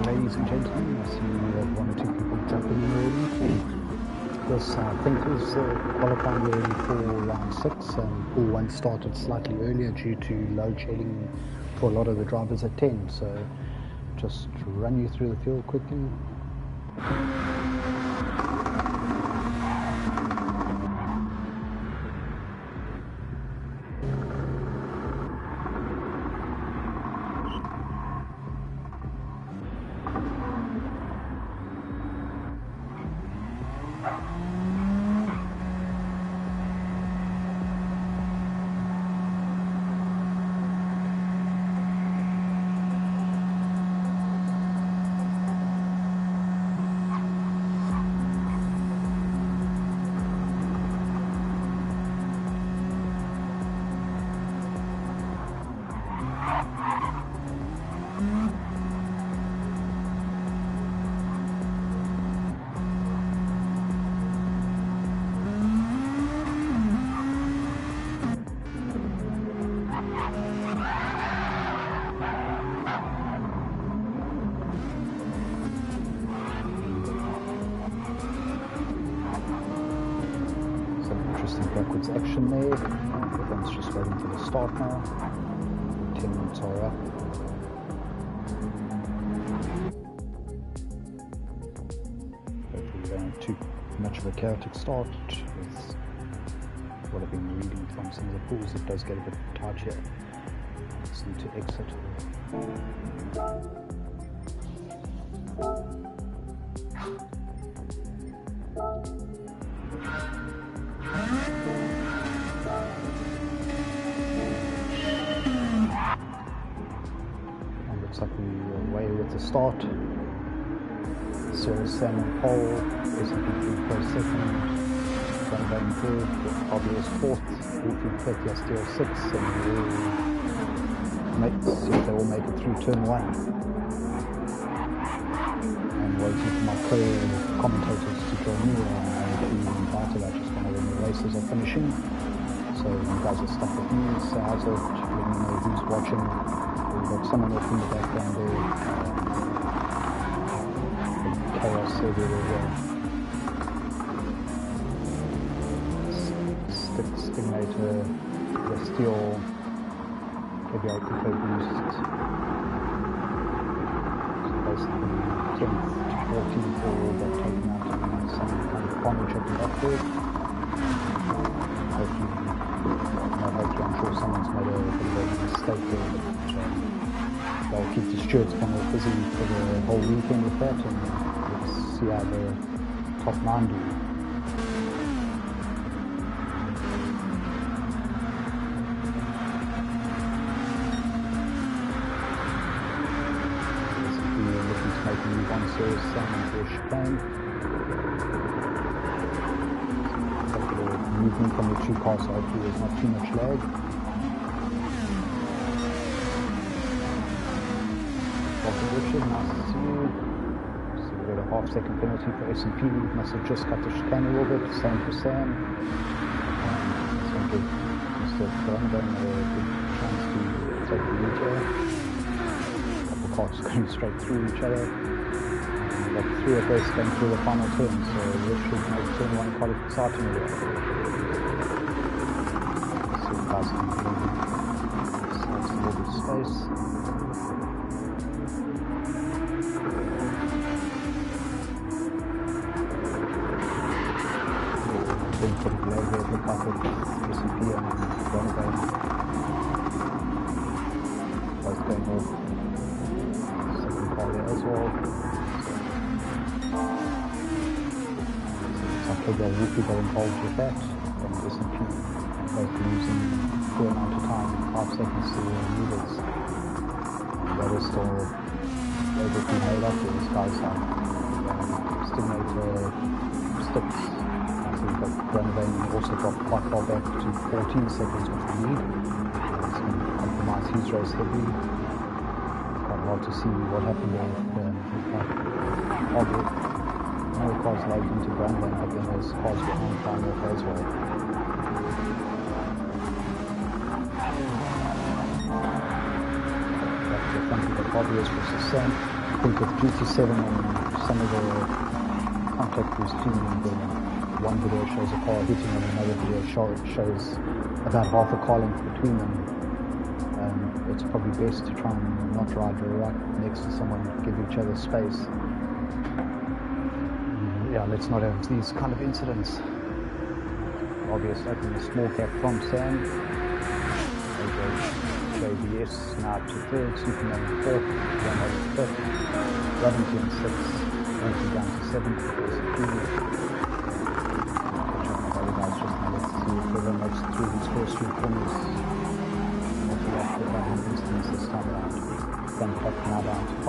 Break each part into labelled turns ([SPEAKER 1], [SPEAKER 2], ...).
[SPEAKER 1] Ladies and gentlemen, I see we have one or two people jumping in already. This, I think, is qualifying early for round 6, and Pool 1 started slightly earlier due to load shedding for a lot of the drivers at 10, so just run you through the field quickly. Backwards action there. Everyone's just waiting for the start now. 10 minutes are up. Hopefully we don't have too much of a chaotic start. With what I've been reading from some of the pools, it does get a bit tight here. Just need to exit. Looks like we're away with the start. So Sam on pole, SMP for second, Gran going third, RBS fourth, Wolfie Petya still sixth, and we'll see if they all make it through turn 1. I'm waiting for my co-commentators to join me, and if you invited, I just want to when the races are finishing. So you guys are stuck with me, so how's it? Let me know who's watching. We've got someone else in the background there. Chaos everywhere. Stigmator, the steel, heavy eco boost. So basically 10th to 14th all got taken out and some kind of carnage at the back there. Hopefully, I'm sure someone's made a bit of a mistake there, but they'll keep the stewards kind of busy for the whole weekend with that, and let's see how the top 9 do. Basically, we're looking to make a move on Sirius Sam for a chicane. Movement from the two cars, so hopefully there's not too much lag. Welcome Richard, nice to see you. So we got a half-second penalty for SMP. We must have just cut the chicane a little bit, same for Sam. It's going to give Mr. Gran a good chance to take the lead here. A couple of cars going straight through each other. We've got 3 of us going through the final turn, so this should make turn 1 quite exciting again. Starts a little bit space. Been pretty low here, it looked like it's S&P and Gran. Both going off. Second car there as well. So I think they'll usually go involved with that. Then S&P both losing a good amount of time, 5 seconds to the leaders. And that is still able to be made up for these guys like Stimulator, Sticks. But Gran also dropped quite far back to 14 seconds, which we need. It's going to compromise his race heavily. Quite hard to see what happened there. No cars lagged into Gran, but then there's cars behind flying off as well. Back to the front of the body is just the same. I think with GT7 and some of the contact was tuning, one video shows a car hitting and another video shows about half a car length between them. It's probably best to try and not ride right next to someone, give each other space. Yeah, let's not have these kind of incidents. Obvious opening a small gap from Sam. JBS now up to third, Superman in fourth, Gran in fifth, Ravensy in sixth, Ravensy down to seventh, Everyone makes it through these first three corners. Also left the button instance this time around. Then top now down to 5.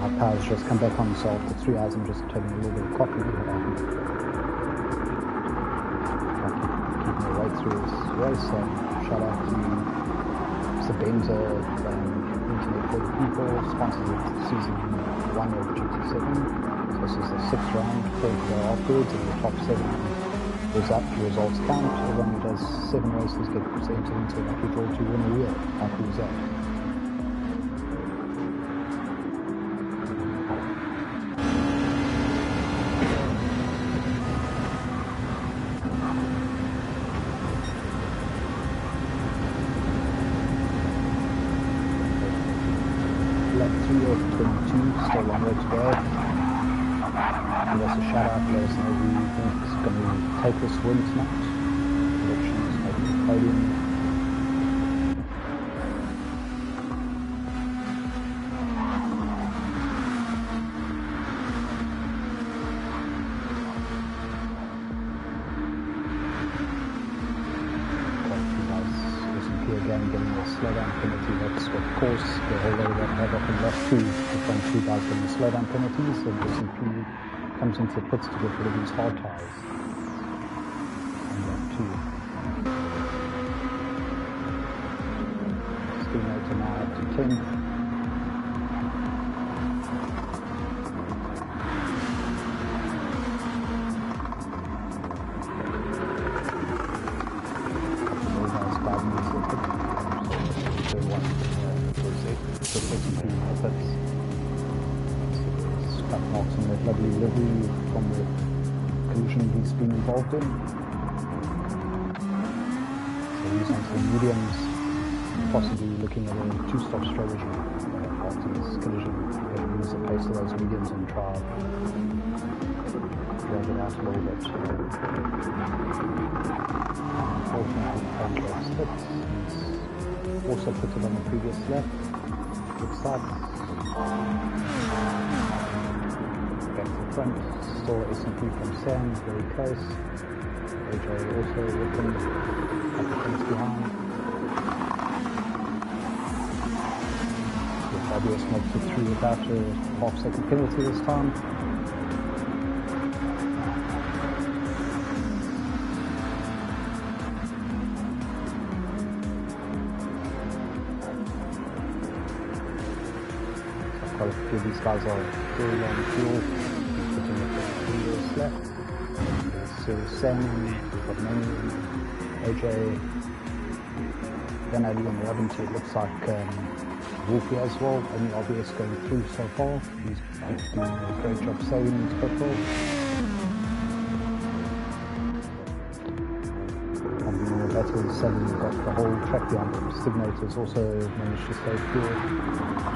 [SPEAKER 1] Our power's just come back on, so after 3 hours I'm just taking a little bit of coffee. Right through this race, shout out to Sabenza, Internet for the People, sponsors of season 1 of GT7. So this is the 6th round, 4th afterwards, and the top 7 is up, the results count. Everyone who does 7 races gets entered into a lucky draw to win a wheel after the result. Lap 3 of 22, still one way to go. Give us a shout out, let us know who you think is going to take this win tonight. Predictions, maybe the podium. Again, getting a slowdown penalty. That's what caused the whole way that havoc in lap 2. The front 2 guys getting the slowdown penalties, and S&P comes into the pits to get rid of these hard tyres in lap 2. Speedometer now up to 10. Scuff marks on that lovely livery from the collision he's been involved in. So he's onto the mediums, possibly looking at a 2-stop strategy after this collision. Use the pace of those mediums and try to drag it out a little bit. Unfortunately, Conrad's hit. He's also put it on the previous lap. Looks like back to the front, still S&P from Sam, very close. AJ also with him, a couple things behind. With obvious makes it through without a half-second penalty this time. Quite a few of these guys are very low on fuel. He's putting it at 3 years left. So Sam, we've got Manu, AJ, then Ali and Ravensy. It looks like Wolfie as well, only RBS going through so far. He's doing a great job saving his petrol. On the Battle 7, we've got the whole track behind him. Stignators also managed to stay through it.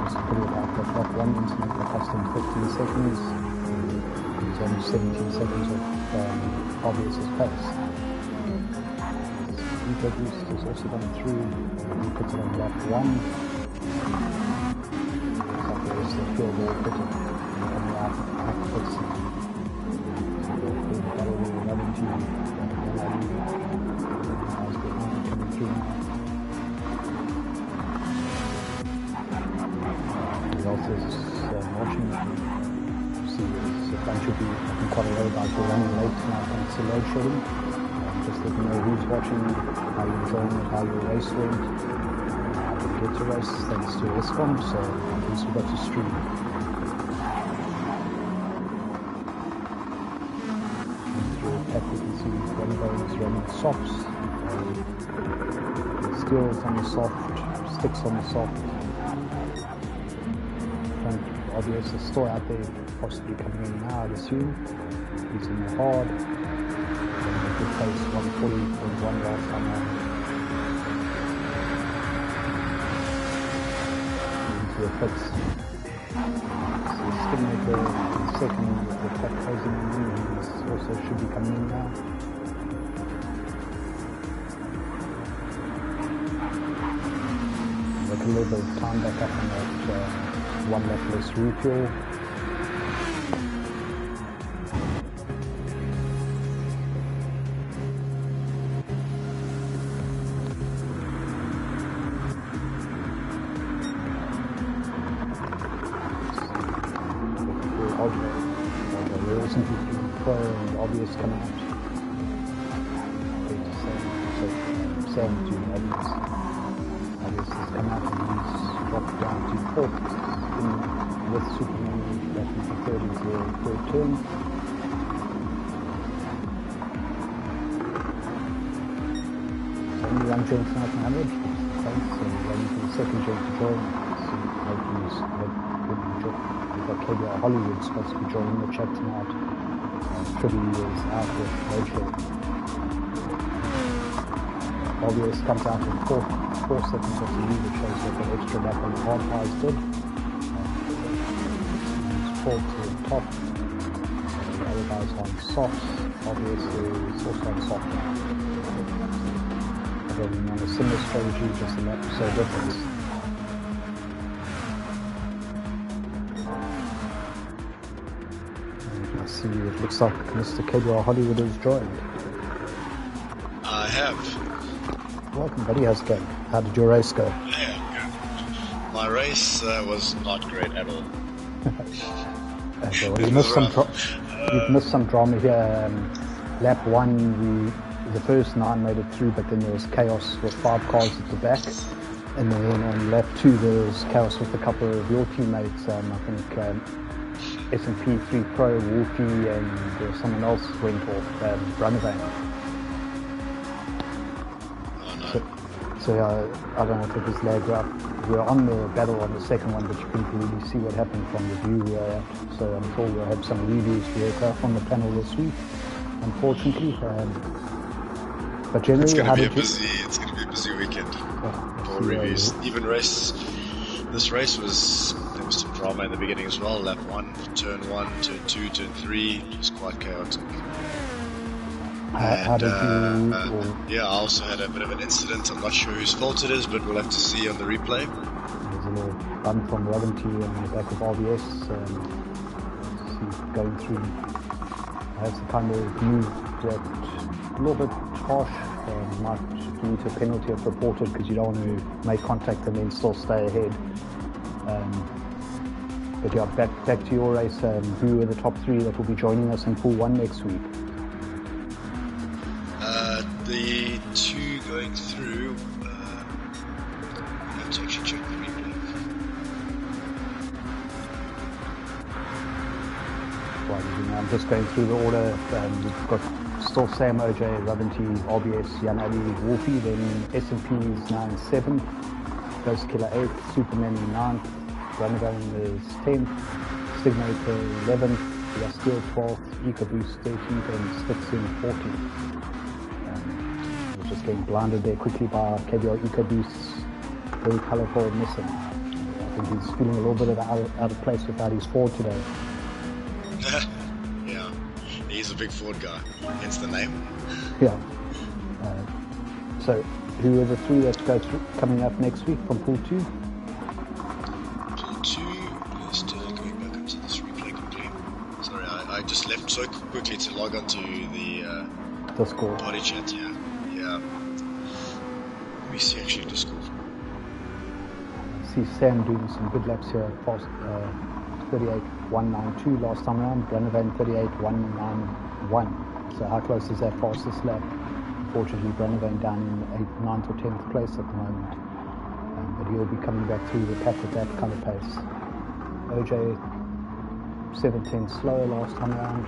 [SPEAKER 1] Just put it out that lap 1 incident that cost him 15 seconds. He's only 17 seconds of RBS's pace. Eco Boost has also gone through. He puts it on lap 1. There's the fuel ball fitted on the outputs. So the battle will run into coming through now. The also is watching. You see there's a bunch of you, I think quite a lot of guys who are running late tonight thanks to load shedding. Just let me know who's watching, how you're enjoying it, how your race went. Get to race thanks to S1, so at least we got to stream. Through a pack we can see Renegade is running softs, skills on the soft, sticks on the soft. Obvious is still out there, possibly coming in now, I'd assume. He's in the hard. Good pace, 140.1 last time around. The fix. So Stigmaker second with the track closing on him, he also should be coming in now. Like a little bit of time back up on that one lap less refuel. Pro and obvious coming out. GT7 obvious. Obvious has come out and he's dropped down to 4th with Superman back into 3rd into the 3rd turn. So only one joint tonight on average, so running for the second joint to join. So hopefully he's we've got KBR Hollywood supposed to be joining the chat tonight. Pretty is out with load shedding. Obvious comes out in 4 seconds of the lead, which shows that the extra lap on the hard tires did. He's pulled to the top. The other guys on softs. Obvious is also on soft now. Again, on a similar strategy, just a lap so different. See, it looks like Mr. KBR Hollywood has joined.
[SPEAKER 2] I have.
[SPEAKER 1] Welcome, buddy. How's it going? How did your race go?
[SPEAKER 2] Yeah, good. My race was not great at all.
[SPEAKER 1] Okay, well, you've missed some drama here. Lap 1, the first 9 made it through, but then there was chaos with 5 cars at the back. And then on lap 2, there was chaos with a couple of your teammates. I think S&P 3 Pro, Wolfie, and someone else went off, Runavane.
[SPEAKER 2] Oh no.
[SPEAKER 1] So I don't know if it was lagged up. We were on the battle on the second one, but you couldn't really see what happened from the view we were at. So I'm sure we'll have some reviews for aircraft on the panel this week, unfortunately. But generally,
[SPEAKER 2] it's going to be a busy weekend for reviews. Even this race there was some drama in the beginning as well. Lap 1, turn 1, turn 2, turn 3, it was quite chaotic.
[SPEAKER 1] How did you...
[SPEAKER 2] yeah, I also had a bit of an incident. I'm not sure whose fault it is, but we'll have to see on the replay.
[SPEAKER 1] There's a little bump from Raventi on the back of RBS. See going through. That's the kind of move that a little bit harsh. Might lead to a penalty if reported because you don't want to make contact and then still stay ahead. But yeah, back to your race. Who are the top 3 that will be joining us in Pool 1 next week?
[SPEAKER 2] The 2 going through. I have to actually check the replay.
[SPEAKER 1] Right, I'm just going through the order. We've got still Sam, OJ, Raventi, RBS, Jan Ali, Wolfie. Then S&P is now in 7th. Ghost Killer 8th, Superman 9th, Gran is 10th, Stigmator 11th, Yasteel 12th, EcoBoost 13th, and Stixin 14th. We're just getting blinded there quickly by KBR EcoBoost's very colourful missing. I think he's feeling a little bit out of place without his Ford today.
[SPEAKER 2] Yeah, he's a big Ford guy, hence the name.
[SPEAKER 1] Yeah. So, who are the three that go through, coming up next week from Pool 2?
[SPEAKER 2] Pool 2, just going back up to this replay quickly. Sorry, I just left so quickly to log on to the
[SPEAKER 1] Discord.
[SPEAKER 2] party chat, yeah. Let me see actually Discord.
[SPEAKER 1] See Sam doing some good laps here, fast 38.192 last time around, Branovan 38.191. So how close is that fastest lap? Unfortunately, Branovan down in 9th or 10th place at the moment. But he'll be coming back through the pack at that kind of pace. OJ 7/10 slower last time around.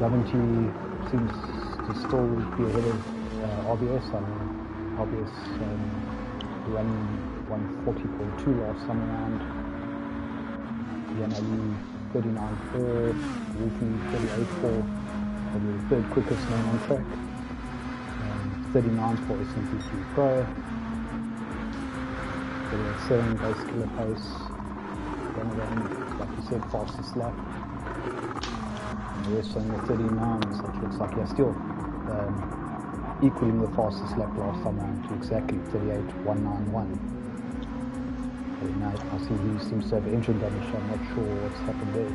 [SPEAKER 1] Laventi seems to still be ahead of RBS. I mean, RBS running 140.2 last time around. Yanali 39.4, Wolfie 38.4, probably the third quickest man on track. 39 for SMP3 Pro. 37 base killer pace. Then like you said, fastest lap. And the rest on the 39s, so it looks like you're still equaling the fastest lap last time around to exactly 38.191. Now I see he seems to have engine damage, so I'm not sure what's happened there.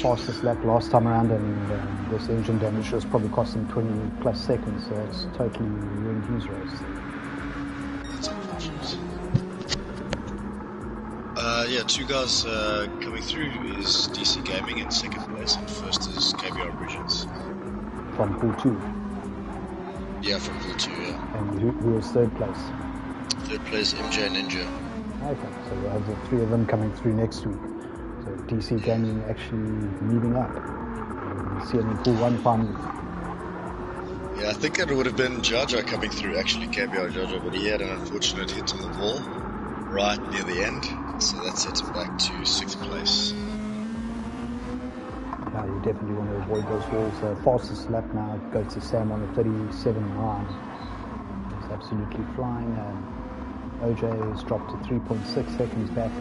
[SPEAKER 1] Fastest lap last time around, and this engine damage was probably costing 20 plus seconds, so it's totally ruined his race.
[SPEAKER 2] That's unfortunate. Yeah, two guys coming through is DC Gaming in second place, and first is KBR Bridges.
[SPEAKER 1] From Pool 2?
[SPEAKER 2] Yeah, from Pool 2, yeah.
[SPEAKER 1] And who was third place?
[SPEAKER 2] Third place, MJ Ninja.
[SPEAKER 1] Okay, so we'll have the three of them coming through next week. So DC Gaming actually moving up. You see him in Pool 1 finally.
[SPEAKER 2] Yeah, I think it would have been Jaja coming through, actually, KBR Jaja, but he had an unfortunate hit on the wall right near the end, so that sets him back to 6th place.
[SPEAKER 1] Yeah, you definitely want to avoid those walls. The fastest lap now goes to Sam on the 37.9. It's absolutely flying. OJ has dropped to 3.6 seconds back.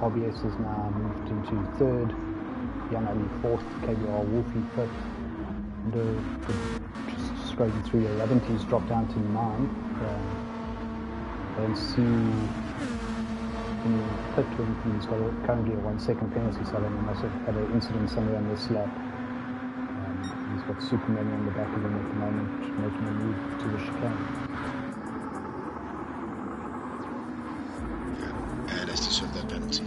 [SPEAKER 1] RBS has now moved into 3rd. Yanali 4th. KBR Wolfie 5th. And just scrolling through here, Laventy's dropped down to 9th. Don't see in pit when he's got currently a 1 second penalty, so I think he must have had an incident somewhere on this lap. He's got Superman on the back of him at the moment, making a move to the chicane.
[SPEAKER 2] And has to serve that penalty.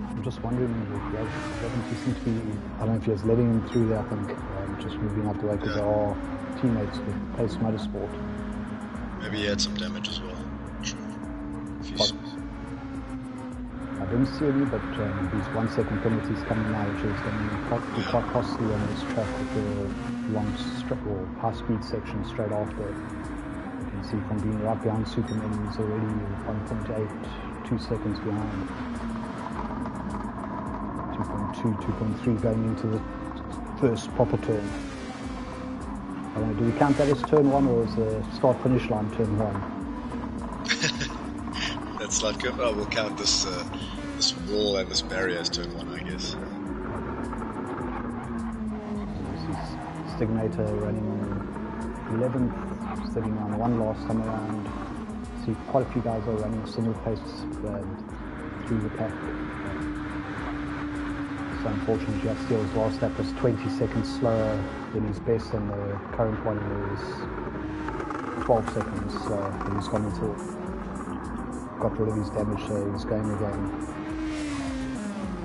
[SPEAKER 1] I'm just wondering if Laventy seems to be, I don't know if he was letting him through there, I think, just moving out the way because they are teammates with Pace Motorsport.
[SPEAKER 2] Maybe he had some damage as well. Sure.
[SPEAKER 1] I didn't see any, but these 1 second penalties coming now, which is going to be quite costly on this track with the long or high speed section straight after. You can see from being right behind Superman, he's already 1.8, 2 seconds behind. 2.2, 2.3 going into the first proper turn. I don't know, do we count that as turn 1 or as the start finish line turn 1?
[SPEAKER 2] That's like, we'll count this this wall and this barrier as turn 1, I guess.
[SPEAKER 1] This is Stigmator running 11th, 39.1 last time around. See quite a few guys are running similar pace through the pack. So unfortunately, Jastiel's last lap was 20 seconds slower than his best, and the current one is 12 seconds slower. And he's gone into got rid of his damage, so he's going again.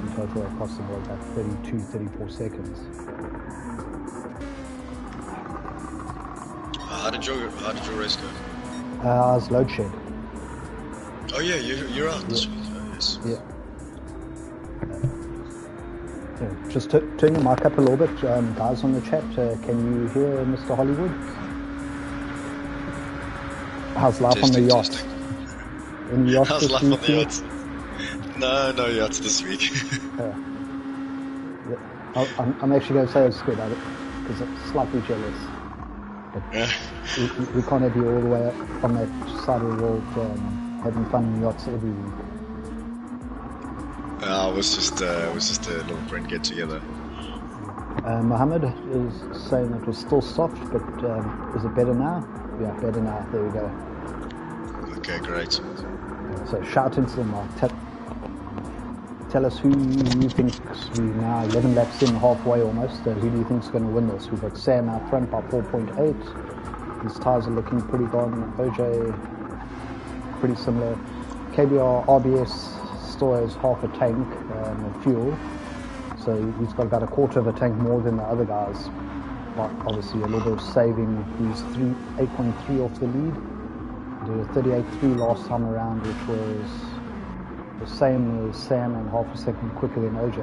[SPEAKER 1] In total, it cost him about 32, 34 seconds.
[SPEAKER 2] How did your race go?
[SPEAKER 1] I was load shed.
[SPEAKER 2] Oh yeah, you're out this week. Oh, yes.
[SPEAKER 1] Yeah. Just turn your mic up a little bit, guys on the chat. Can you hear Mr. Hollywood? How's life on the yacht? Any yachts
[SPEAKER 2] How's
[SPEAKER 1] this
[SPEAKER 2] life
[SPEAKER 1] week?
[SPEAKER 2] on the yachts? No yachts this week.
[SPEAKER 1] I'm actually going to say it's good because I'm slightly jealous. But we can't have you all the way up on that side of the world having fun in yachts every week.
[SPEAKER 2] It was just a little friend get together.
[SPEAKER 1] Mohammed is saying it was still soft, but is it better now? Yeah, better now. There we go.
[SPEAKER 2] Okay, great.
[SPEAKER 1] So shout into the mic. Tell us who you think. We're now 11 laps in, halfway almost. Who do you think is going to win this? We've got Sam out front by 4.8. His tyres are looking pretty gone. OJ, pretty similar. KBR RBS still has half a tank of fuel. So he's got about a quarter of a tank more than the other guys. But obviously a little bit of saving. He's 8.3 off the lead. Did a 38.3 last time around, which was the same as Sam and half a second quicker than OJ.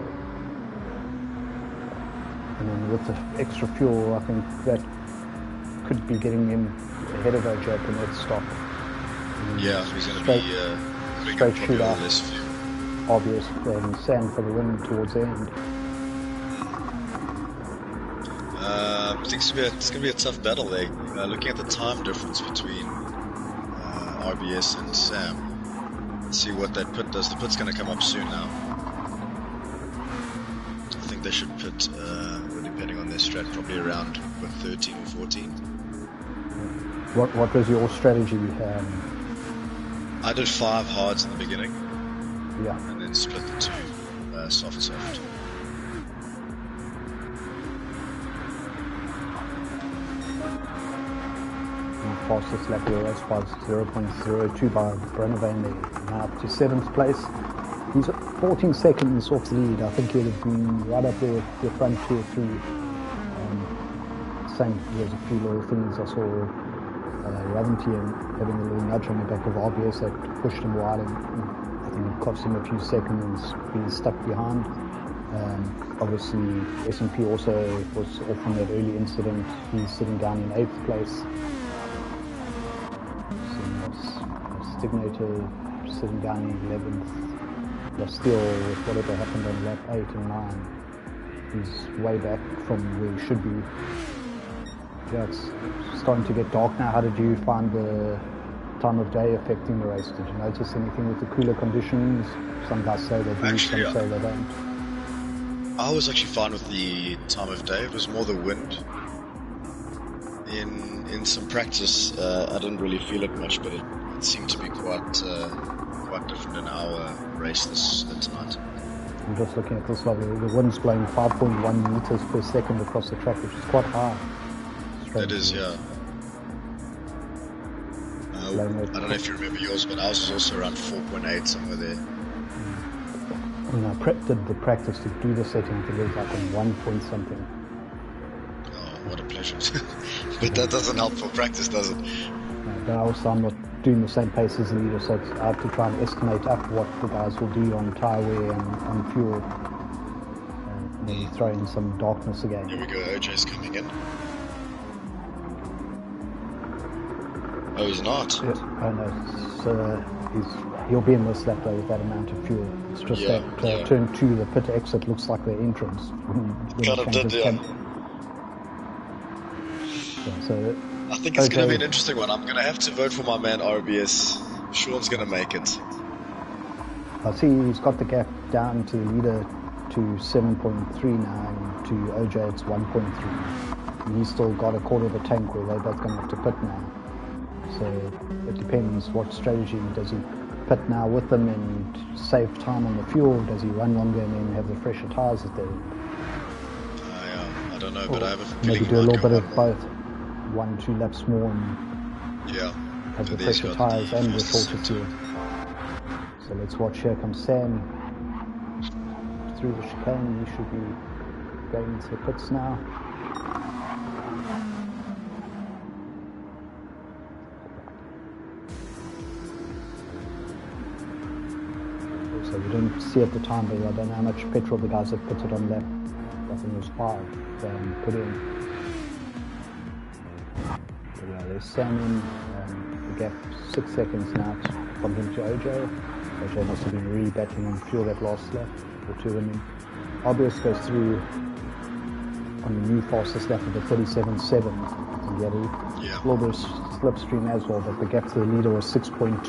[SPEAKER 1] And then with the extra fuel, I think that could be getting him ahead of OJ at the next stop.
[SPEAKER 2] Yeah, he's going to be
[SPEAKER 1] straight shootout.
[SPEAKER 2] Less fuel.
[SPEAKER 1] Obvious, and Sam for the win towards the end.
[SPEAKER 2] I think it's going to be a tough battle there. Looking at the time difference between RBS and Sam. Let's see what that pit does. The pit's going to come up soon now. I think they should pit, depending on their strat, probably around 13 or 14.
[SPEAKER 1] What was your strategy?
[SPEAKER 2] I did 5 hards in the beginning.
[SPEAKER 1] Yeah.
[SPEAKER 2] And then split the 2 soft.
[SPEAKER 1] Fastest lap of the race was 0.02 by Brennevan there. Now up to 7th place. He's 14 seconds off the lead. I think he'd have been right up there with the front 2 or 3. Same, there's a few little things I saw. Raventy having a little nudge on the back of RBS that pushed him wide, and I think it cost him a few seconds being stuck behind. Obviously, S&P also was off from that early incident. He's sitting down in 8th place. Stignator sitting down in 11th. But still, with whatever happened on lap 8 and 9, he's way back from where he should be. Yeah, it's starting to get dark now. How did you find the time of day affecting the race? Did you notice anything with the cooler conditions? Some guys say they do, some say they don't.
[SPEAKER 2] I was actually fine with the time of day. It was more the wind. In some practice, I didn't really feel it much, but it seemed to be quite different in our race tonight.
[SPEAKER 1] I'm just looking at this level. The wind's blowing 5.1 meters per second across the track, which is quite high.
[SPEAKER 2] It is, yeah. I don't know if you remember yours, but ours was also around 4.8, somewhere there.
[SPEAKER 1] When I did the practice to do the setting, I think it was like on 1 point something.
[SPEAKER 2] Oh, what a pleasure. But that doesn't help for practice, does it?
[SPEAKER 1] But also I'm not doing the same pace as the leader, so I have to try and estimate up what the guys will do on tyre wear and on fuel. And maybe throw in some darkness again.
[SPEAKER 2] Here we go, OJ's coming in. Oh, he's not?
[SPEAKER 1] Yeah, I know. So he'll be in this lap though with that amount of fuel. It's just that turn 2, the pit exit looks like the entrance.
[SPEAKER 2] Kind of did, yeah.
[SPEAKER 1] So
[SPEAKER 2] I think it's going to be an interesting one. I'm going to have to vote for my man RBS. Sean's going to make it.
[SPEAKER 1] I see he's got the gap down to the leader to 7.3 now, and to OJ it's 1.3. And he's still got a quarter of a tank where they're both going to have to pit now. So it depends what strategy. Does he pit now with them and save time on the fuel? Does he run longer and then have the fresher tyres at the end?
[SPEAKER 2] I don't know, but I have a feeling
[SPEAKER 1] maybe do a little bit of both. 1-2 laps more and have the fresher tyres and the shorter fuel. So let's watch. Here comes Sam through the chicane. He should be going into the pits now. So we didn't see at the time, but I don't know how much petrol the guys have put it on lap. I think it was 5 put in. But yeah, there's Sam in, the gap 6 seconds now from him to OJ. OJ must have been really battling on fuel that last lap, or 2 of them in. RBS goes through on the new fastest lap of the 37.7, and he had a little bit of slipstream as well, but the gap to the leader was 6.7,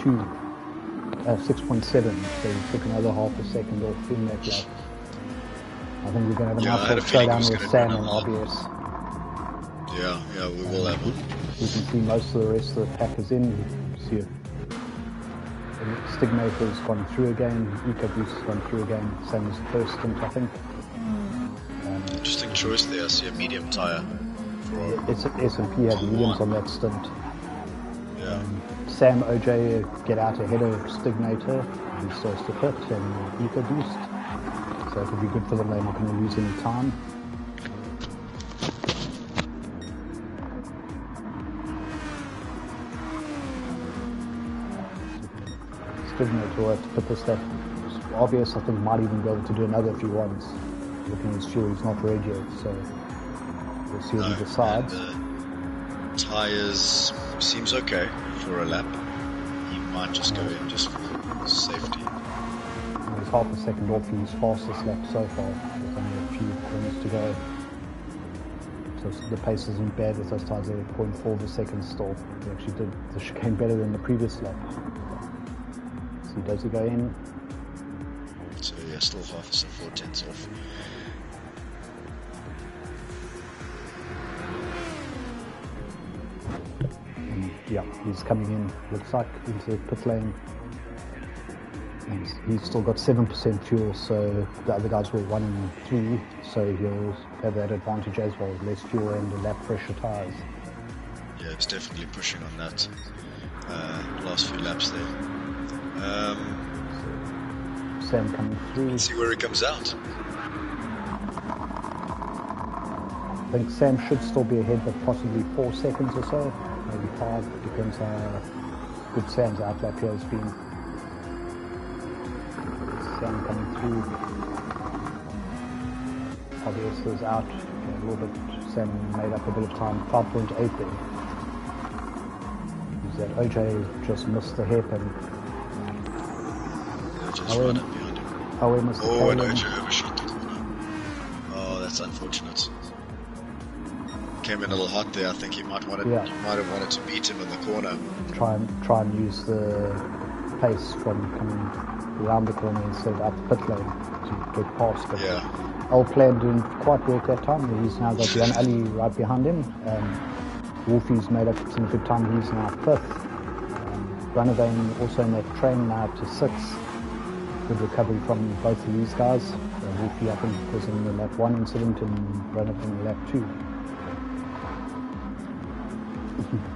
[SPEAKER 1] so he took another half a second off in that lap. I think we're going to have a nice little showdown with Sam and RBS.
[SPEAKER 2] Yeah, we will have one.
[SPEAKER 1] You can see most of the rest of the pack is in. You see it. Stigmator's gone through again, EcoBoost has gone through again, same as the first stint, I think.
[SPEAKER 2] Interesting choice there. I see a medium tyre.
[SPEAKER 1] S&P had mediums on that stint.
[SPEAKER 2] Yeah.
[SPEAKER 1] Sam, OJ get out ahead of Stigmator. He starts to pit and EcoBoost. So it will be good for them. They're not going to lose any time. Stigmator will have to pit this lap. RBS, I think, might even be able to do another if he wants. Looking at his fuel, he's not ready yet, so we'll see what he decides.
[SPEAKER 2] Tyres seems okay for a lap. He might just go in just for safety.
[SPEAKER 1] He's half a second off his fastest lap so far. There's only a few corners to go. So the pace isn't bad with those tyres. They're 0.4 of a second still. He actually did the chicane better than the previous lap. So does he go in?
[SPEAKER 2] So yeah, still half a second, 4 tenths off.
[SPEAKER 1] Yeah, he's coming in, looks like, into the pit lane. And he's still got 7% fuel, so the other guys were 1 and 3, so he'll have that advantage as well, less fuel and lap pressure tyres.
[SPEAKER 2] Yeah, it's definitely pushing on that last few laps there.
[SPEAKER 1] Sam coming through.
[SPEAKER 2] Let's see where he comes out.
[SPEAKER 1] I think Sam should still be ahead, but possibly 4 seconds or so. Maybe 5, depends how good Sam's outlap here has been. Sam coming through. RBS is out a little bit. Sam made up a bit of time, 5.8 there. That OJ just missed the hairpin.
[SPEAKER 2] Just run it behind him.
[SPEAKER 1] And
[SPEAKER 2] OJ overshot the corner. Oh, that's unfortunate. Came in a little hot there. I think he might have wanted to beat him in the corner.
[SPEAKER 1] Try and use the pace from coming around the corner instead of up the pit lane to get past. But our plan didn't quite work that time. He's now got Jan Ali right behind him. Wolfie's made up some good time. He's now 5th. Runavane also in that train now to 6th. Good recovery from both of these guys. Wolfie, I think, was in the lap 1 incident and Runavane in the lap 2.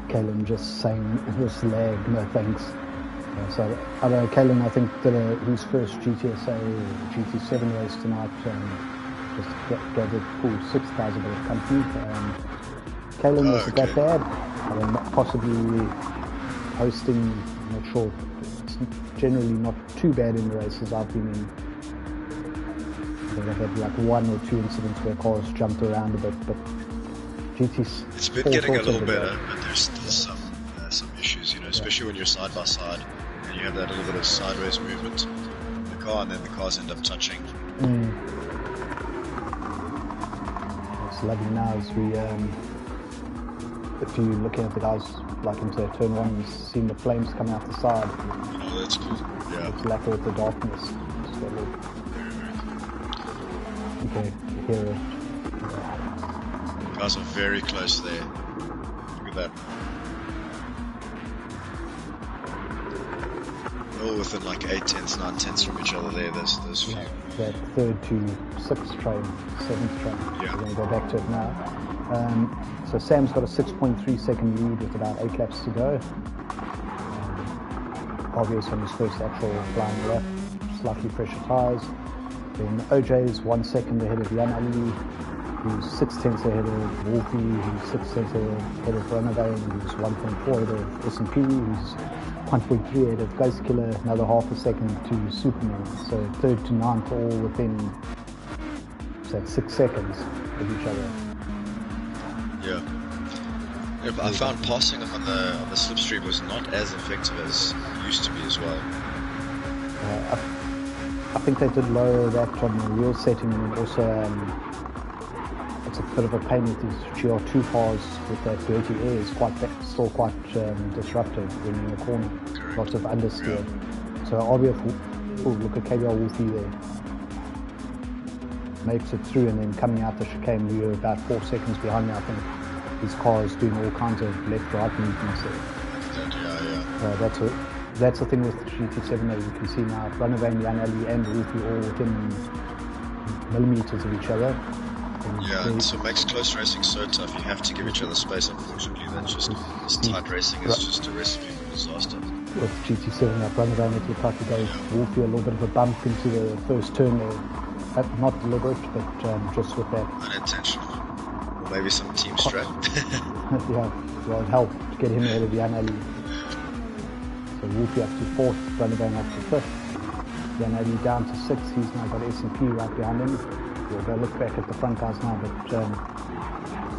[SPEAKER 1] Kalen just saying this lag, no thanks. So I don't know, Kalen I think did his first GTSA GT7 race tonight, just gave the pool 6 guys a bit of company. Kalen wasn't that bad. I mean, possibly hosting, I'm not sure. It's generally not too bad in the races I've been in. I think I've had like 1 or 2 incidents where cars jumped around a bit, but
[SPEAKER 2] it's been getting a little better, but there's still some issues, especially when you're side by side and you have that little bit of sideways movement in the car, and then the cars end up touching.
[SPEAKER 1] What's lovely now is if you're looking at the guys like into their turn 1, you've seen the flames come out the side.
[SPEAKER 2] Oh, that's cool. Yeah.
[SPEAKER 1] It's black with the darkness. Just got a little... Okay, hear it.
[SPEAKER 2] Guys are very close there. Look at that. All within like 8 tenths, 9 tenths from each other there. Those few.
[SPEAKER 1] Yeah, that 3rd to 6th train, 7th train.
[SPEAKER 2] Yeah.
[SPEAKER 1] We're going to go back to it now. So Sam's got a 6.3 second lead with about 8 laps to go. Obvious on his first actual flying lap, slightly pressure tyres. Then OJ's 1 second ahead of Jan Ali, who's 6 tenths ahead of Wolfie, who's 6 tenths ahead of Runaway, who's 1.4 ahead of S&P, who's 1.38 of Ghost Killer, another half a second to Superman. So 3rd to 9th all within 6 seconds of each other.
[SPEAKER 2] Yeah. I found passing them on the slipstream was not as effective as it used to be as well.
[SPEAKER 1] I think they did lower that on the wheel setting, and also it's a bit of a pain with these GR2 cars with that dirty air. It's still quite disruptive when you're in the corner.
[SPEAKER 2] Correct.
[SPEAKER 1] Lots of understeer. Yeah. So RBF, look at KBR Wolfie there. Makes it through, and then coming out the chicane, we were about 4 seconds behind me. I think his car is doing all kinds of left-right movements there. That's the thing with GT7 that you can see now. Runaway, Jan Ali and Wolfie all within millimeters of each other.
[SPEAKER 2] Yeah, so it makes close racing so tough. You have to give each other space, unfortunately. This tight racing is just a recipe for disaster.
[SPEAKER 1] With GT7 up Runaway, it looked like he gave Wolfie a little bit of a bump into the first turn there. Not deliberate, but just with that.
[SPEAKER 2] Unintentional. Or maybe some team strat.
[SPEAKER 1] Yeah, well, it helped to get him ahead of Jan Ali. So Wolfie up to 4th, Runaway up to 5th. Jan Ali down to 6th. He's now got S&P right behind him. We'll go look back at the front guys now, but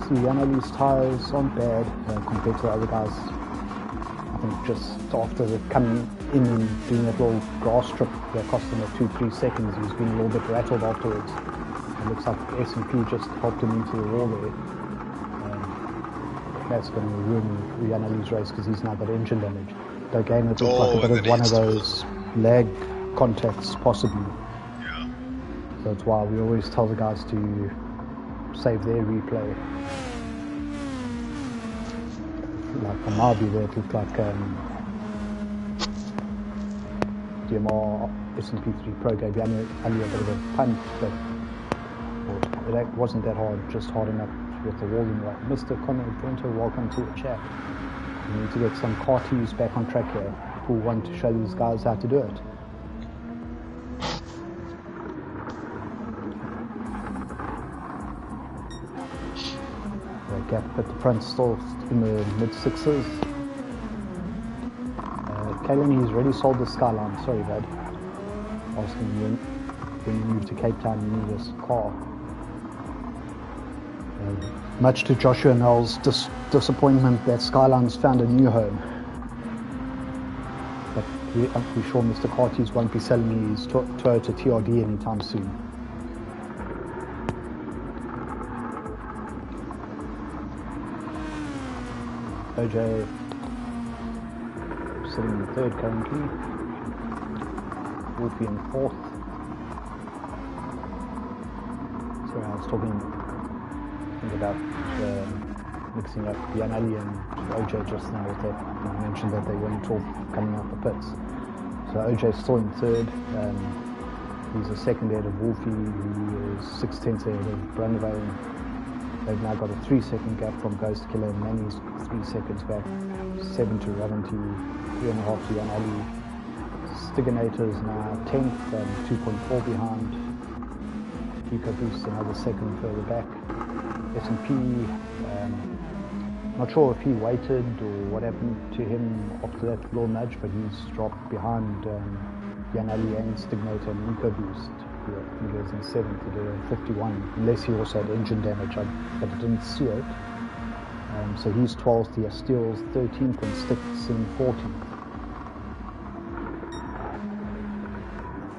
[SPEAKER 1] see, Jan Ali's tyres aren't bad compared to the other guys. I think just after coming in and doing that little grass strip that cost him 2-3 seconds, he's been a little bit rattled afterwards. It looks like S&P just helped him into the wall there. That's going to ruin Jan Ali's race because he's now got engine damage. Though again, it looks like a bit of one of those lag contacts possibly.
[SPEAKER 2] Yeah.
[SPEAKER 1] So that's why we always tell the guys to save their replay. Like on my view there, it looked like DMR S&P3 Pro gave Jan Ali a bit of a punch, but it wasn't that hard, just hard enough with the wall in the way. Mr. Conrad Venter, welcome to the chat. We need to get some carties back on track here. Who want to show these guys how to do it? The gap at the front still in the mid-6s. Kalen, he's already sold the Skyline. Sorry, bud. Asking when you move to Cape Town, you need this car. Much to Joshua Noel's disappointment, that Skyline's found a new home. But I'm sure Mr. Carties won't be selling his Toyota TRD anytime soon. OJ sitting in 3rd currently. Wolfie in 4th. So I was talking about mixing up Jan Ali and OJ just now with that. I mentioned that they weren't all coming out the pits. So OJ's still in 3rd. He's a second ahead of Wolfie. He is 6/10 ahead of Brandevale. They've now got a 3-second gap from Ghost Killer, and Manny's 3 seconds back. 7 to Ravanti, 3.5 to Jan Ali. Stiganator's now 10th and 2.4 behind. EcoBoost another second further back. S&P, not sure if he waited or what happened to him after that little nudge, but he's dropped behind Jan Ali and Stignator and EcoBoost. I think he was in 7th to the 51, unless he also had engine damage, but I didn't see it. So he's 12th, he has Steele's 13th and Sticks in 14th.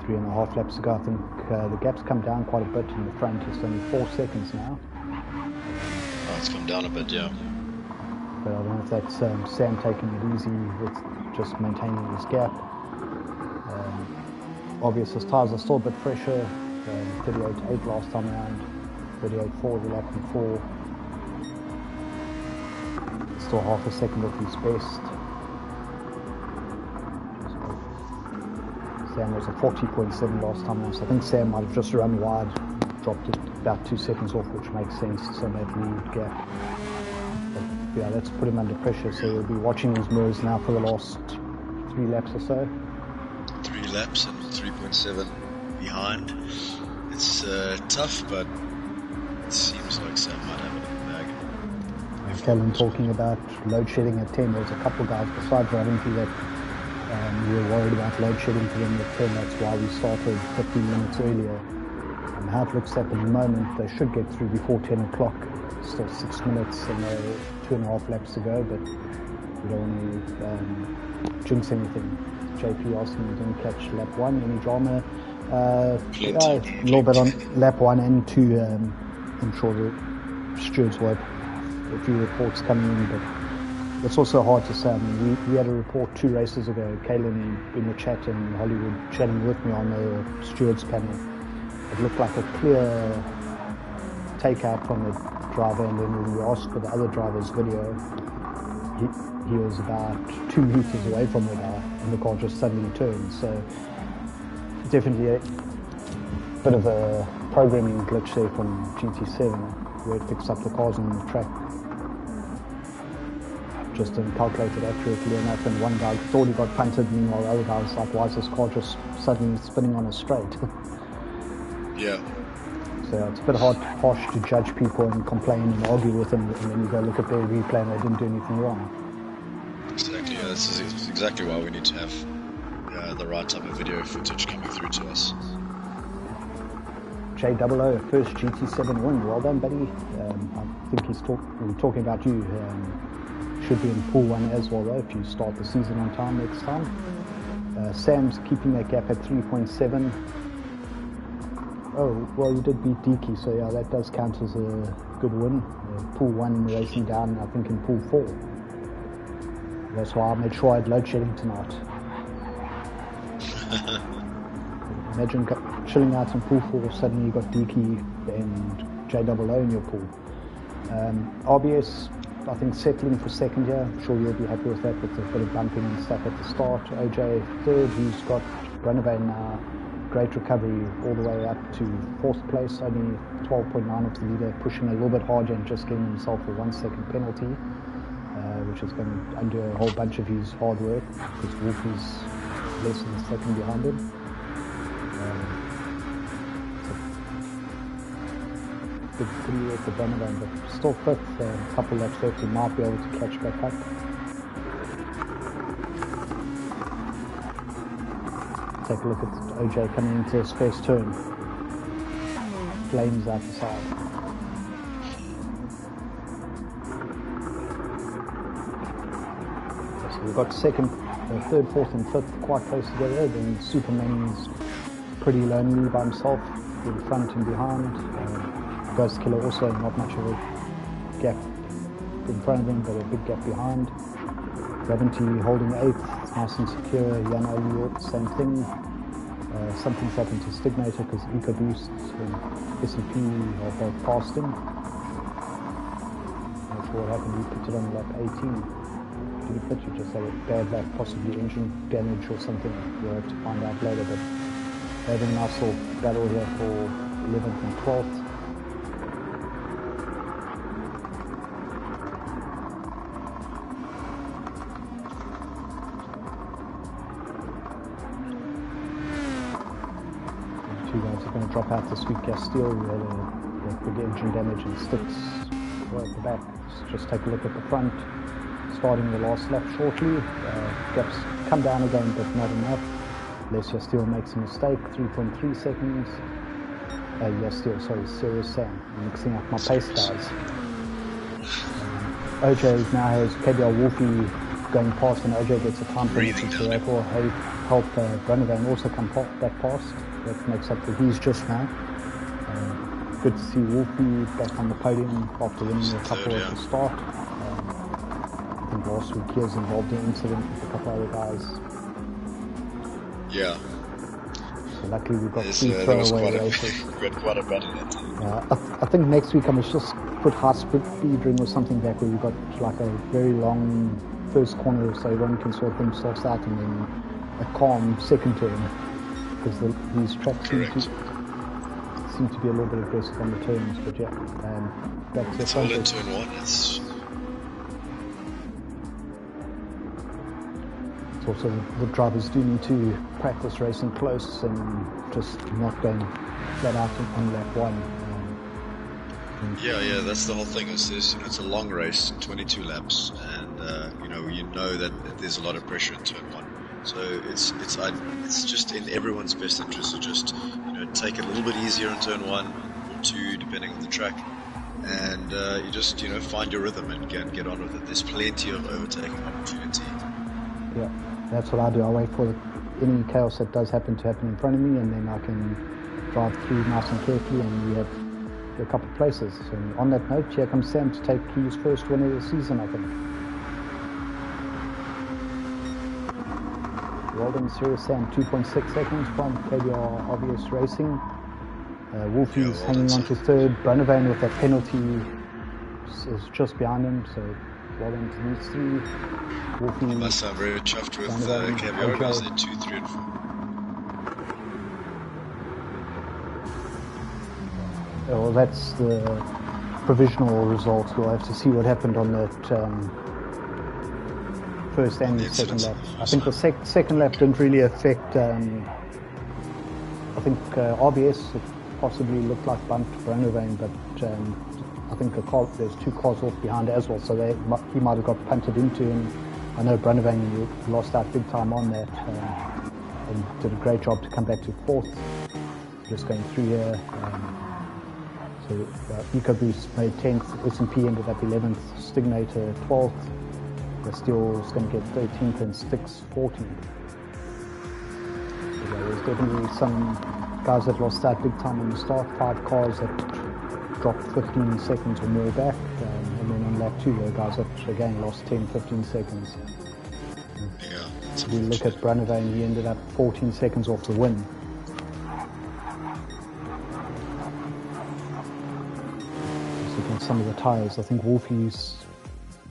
[SPEAKER 1] 3.5 laps ago, I think the gap's come down quite a bit in the front. It's only 4 seconds now.
[SPEAKER 2] Oh, it's come down a bit, yeah.
[SPEAKER 1] But I don't know if that's Sam taking it easy with just maintaining his gap. Obvious his tyres are still a bit fresher. 38.8 last time around, 38.4 the lap before. Still half a second off his best. Sam was a 40.7 last time around, so I think Sam might have just run wide, dropped it about 2 seconds off, which makes sense, so that lead gap. But yeah, let's put him under pressure, so we'll be watching his mirrors now for the last 3 laps or so.
[SPEAKER 2] 3 laps and 3.7 behind. It's tough, but it seems like Sam might have it in the bag.
[SPEAKER 1] Kellen talking about load shedding at 10. There's a couple of guys besides Ravinti that We were worried about load shedding for them to return. That's why we started 15 minutes earlier. And how it looks at the moment, they should get through before 10 o'clock. Still 6 minutes and 2.5 laps to go, but we don't want to jinx anything. JP asked me, didn't catch lap 1, any drama? A little bit on lap 1 and 2. I'm sure the stewards will have a few reports coming in, but it's also hard to say. I mean, we had a report 2 races ago, Kaylin in the chat and Hollywood chatting with me on the stewards panel. It looked like a clear takeout from the driver, and then when we asked for the other driver's video, he was about 2 meters away from the guy, and the car just suddenly turned. So definitely a bit of a programming glitch there from GT7, where it picks up the cars on the track. Just didn't calculate it accurately enough, and one guy thought he got punted, meanwhile the other guy was like, why is this car just suddenly spinning on a straight?
[SPEAKER 2] Yeah.
[SPEAKER 1] So it's a bit harsh to judge people and complain and argue with them, and then you go look at their replay and they didn't do anything wrong.
[SPEAKER 2] Exactly, yeah, this is exactly why we need to have the right type of video footage coming through to us.
[SPEAKER 1] J00, first GT7 win, well done buddy. I think we're talking about you. Should be in Pool 1 as well though, if you start the season on time next time. Sam's keeping that gap at 3.7. Oh, well, you did beat Deaky, so yeah, that does count as a good win. Pool 1 racing down, I think, in Pool 4. That's why I made sure I had load shedding tonight. Imagine chilling out in Pool 4, suddenly you got Deaky and J00 in your pool. RBS, I think, settling for second here. I'm sure you'll be happy with that, with a bit of bumping and stuff at the start. OJ third, he's got Renovane now. Great recovery all the way up to 4th place, only 12.9 of the leader, pushing a little bit harder and just getting himself a 1 second penalty, which is going to undo a whole bunch of his hard work, because Wolf is less than a second behind him. Big 3 at the Donovan, but still 5th, a couple laps left, he might be able to catch back up. Take a look at OJ coming into his first turn. Flames out the side. So we've got second, 3rd, 4th and 5th quite close together. Then Superman's pretty lonely by himself, in front and behind. Ghost Killer also not much of a gap in front of him, but a big gap behind. Gravity holding 8th, nice and secure. Jan Oliot, same thing. Something's happened to Stigmator because EcoBoost and S&P are both past him. Not sure what happened, he put it on lap 18. Did he put it? Just had a bad lap, possibly engine damage or something. We'll have to find out later, but having a nice little battle here for 11th and 12th. Guys are going to drop out this week. Castile, we had a big engine damage and sticks right at the back. Just take a look at the front, starting the last lap shortly. Gaps come down again, but not enough. Les Castile makes a mistake, 3.3 seconds. Serious Sam. I'm mixing up my pace guys. OJ now has KBL Wolfie going past, and OJ gets a time penalty, so that will help Brunavane also come back past. That makes up for his just now. Good to see Wolfie back on the podium after winning a couple at the start. I think last week he was involved in an incident with a couple other guys.
[SPEAKER 2] Yeah.
[SPEAKER 1] So luckily we've got 3 throwaway races.
[SPEAKER 2] We had quite a battle in it.
[SPEAKER 1] I think next week I must just put high speed ring or something back where we've got like a very long first corner so everyone can sort themselves out, and then a calm second turn. Because these tracks seem to be a little bit aggressive on the turns, but yeah, that's
[SPEAKER 2] it's all in turn 1. It's
[SPEAKER 1] also the drivers do need to practice racing close and just not going flat out on lap 1.
[SPEAKER 2] Yeah, that's the whole thing. It's a long race, 22 laps, and you know that there's a lot of pressure in turn 1. So it's just in everyone's best interest to just take it a little bit easier in turn 1 or 2, depending on the track, and you just find your rhythm and get on with it. There's plenty of overtaking opportunity.
[SPEAKER 1] Yeah, that's what I do. I wait for any chaos that does happen to happen in front of me, and then I can drive through nice and carefully, and we have a couple of places. So on that note, here comes Sam to take his first win of the season, I think. Well done, Serious Sam. 2.6 seconds from KBR Obvious Racing. Wolfie's hanging on to third. Brunavane with that penalty is just behind him, so well done to these three. Wolfie,
[SPEAKER 2] he must sound very chuffed with KBR guys. They're 2, 3, and 4.
[SPEAKER 1] Well, that's the provisional results. We'll have to see what happened on that first and the second lap. I think the second lap didn't really affect. I think RBS possibly looked like bumped Brunavane, but I think there's 2 cars off behind as well, so he might have got punted into, and I know Brunavane lost out big time on that and did a great job to come back to 4th. Just going through here. So EcoBoost made 10th, S&P ended up 11th, Stignator 12th, Steel's going to get 13th, and Styx 14th. So there's definitely some guys that lost out big time on the start, 5 cars that dropped 15 seconds or more back, and then on lap 2 there are guys that again lost 10, 15 seconds.
[SPEAKER 2] Yeah.
[SPEAKER 1] If we look at Brunavane, he ended up 14 seconds off the win. Some of the tyres, I think Wolfie's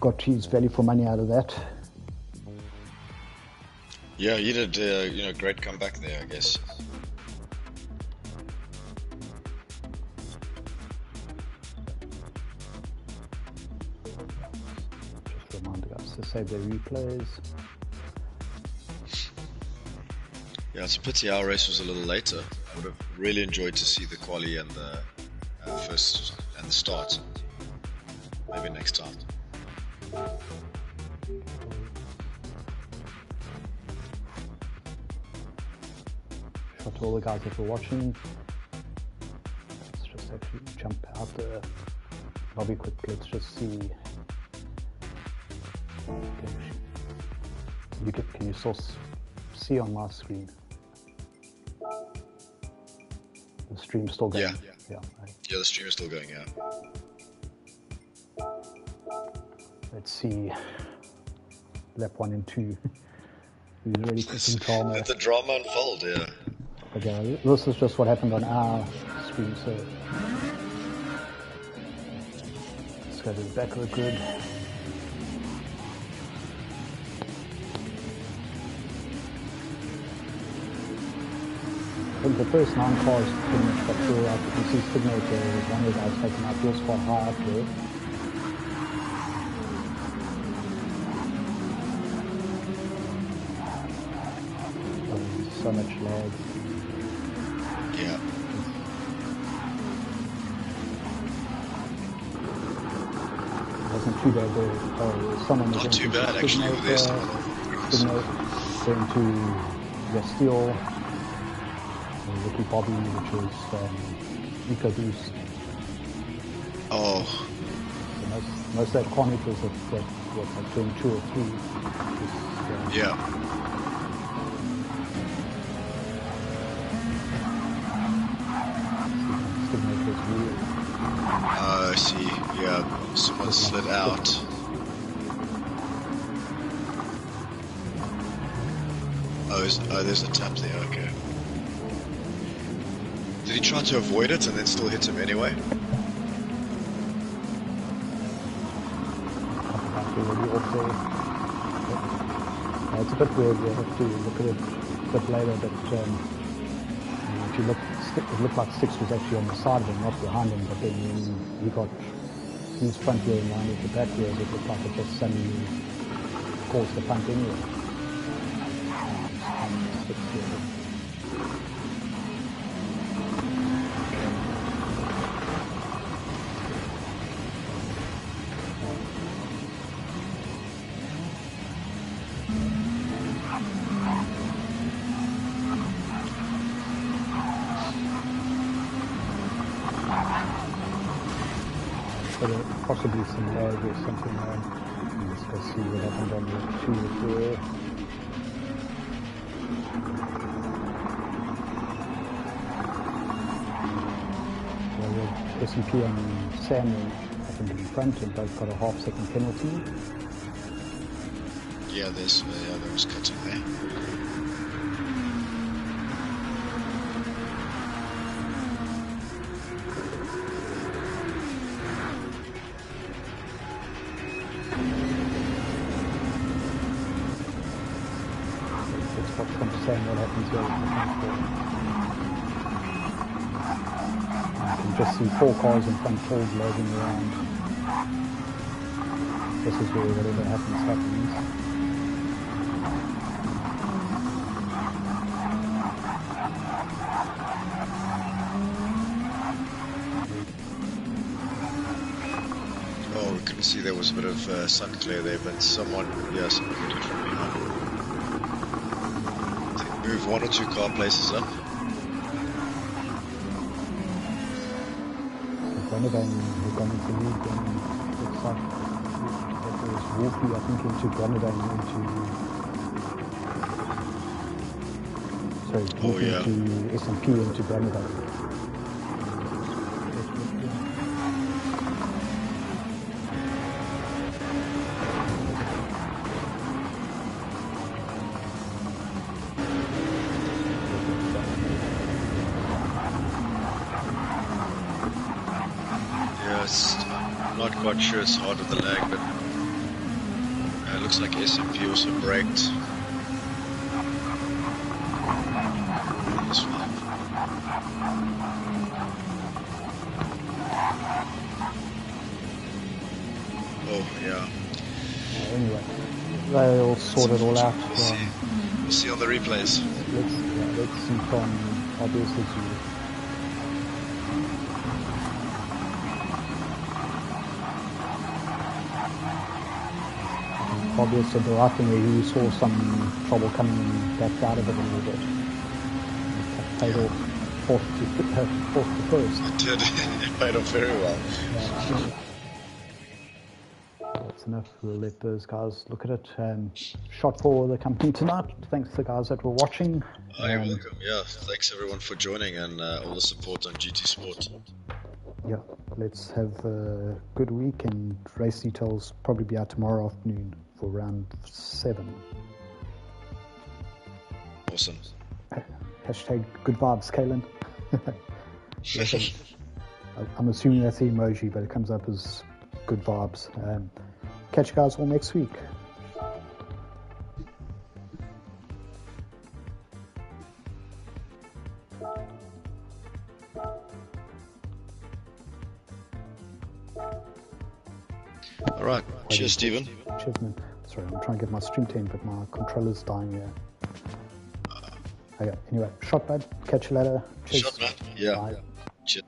[SPEAKER 1] got his value for money out of that.
[SPEAKER 2] Yeah, he did great comeback there, I guess.
[SPEAKER 1] Just remind us to save their replays.
[SPEAKER 2] Yeah, it's a pity our race was a little later. I would have really enjoyed to see the quali and the first and the start. Maybe next time.
[SPEAKER 1] Shout to all the guys that were watching. Let's just actually jump out the lobby quick. Let's just see. Can you still see on my screen? The stream's still going.
[SPEAKER 2] Yeah, the stream is still going. Yeah.
[SPEAKER 1] Let's see, lap 1 and 2. He's really pushing drama.
[SPEAKER 2] Let the drama unfold, yeah.
[SPEAKER 1] Okay, this is just what happened on our screen, so let's go to the back of the grid. I think the first 9 cars pretty much got through. You can see Stignator, one of the guys taking out wheels quite high up there. So much lag.
[SPEAKER 2] Yeah.
[SPEAKER 1] It wasn't too bad there. Someone was
[SPEAKER 2] not too bad actually.
[SPEAKER 1] Going to Steel, Ricky Bobby, which was EcoBoost.
[SPEAKER 2] Oh.
[SPEAKER 1] So most of that carnage was at turn 2 or 3.
[SPEAKER 2] Yeah. I see. Yeah, someone slid out. Oh, there's a tap there. Okay. Did he try to avoid it and then still hit him anyway?
[SPEAKER 1] It's a bit weird. We'll have to look at it a bit later, but if you look, it looked like Styx was actually on the side of him, not behind him, but then he got his front wheel in line with the back wheels. It looked like it just suddenly caused the front anyway. Possibly some lag or something. Let's go see what happened on the 2 as well. S&P and Sam I think in front and both got a half-second penalty.
[SPEAKER 2] Yeah, there was cutting there.
[SPEAKER 1] Let's watch from Sam what happens here with the transport. You can just see 4 cars in front, all loading around. This is where whatever happens.
[SPEAKER 2] Oh, we couldn't see there was a bit of sun glare there, but someone hit it from behind. They move 1 or 2 car places up.
[SPEAKER 1] Grenadine who've gone into lead, and looks like it was Wolfie, I think, into Grenadine into S&P into Grenadine.
[SPEAKER 2] I'm not quite sure it's hard with the lag, but it looks like S&P also braked. Oh, yeah.
[SPEAKER 1] Anyway, they'll sort it all out.
[SPEAKER 2] We'll see on the replays.
[SPEAKER 1] Let's see from obviously. Obvious said the right thing where he saw some trouble coming and backed out of it a little bit. Paid off fourth to first.
[SPEAKER 2] It did. It paid off very well.
[SPEAKER 1] That's enough. We'll let those guys look at it. Shot for the company tonight. Thanks to the guys that were watching.
[SPEAKER 2] You're welcome. Yeah, thanks everyone for joining and all the support on GT Sport.
[SPEAKER 1] Yeah, let's have a good week, and race details probably be out tomorrow afternoon for round 7.
[SPEAKER 2] Awesome.
[SPEAKER 1] Hashtag good vibes, Kalen. I'm assuming that's the emoji, but it comes up as good vibes. Catch you guys all next week.
[SPEAKER 2] All right. Cheers, Stephen.
[SPEAKER 1] Cheers, man. Sorry, I'm trying to get my stream to end, but my controller's dying here. Okay, anyway, shot, bud. Catch you later. Cheers.
[SPEAKER 2] Shot, man. Yeah.
[SPEAKER 1] Bye.
[SPEAKER 2] Cheers.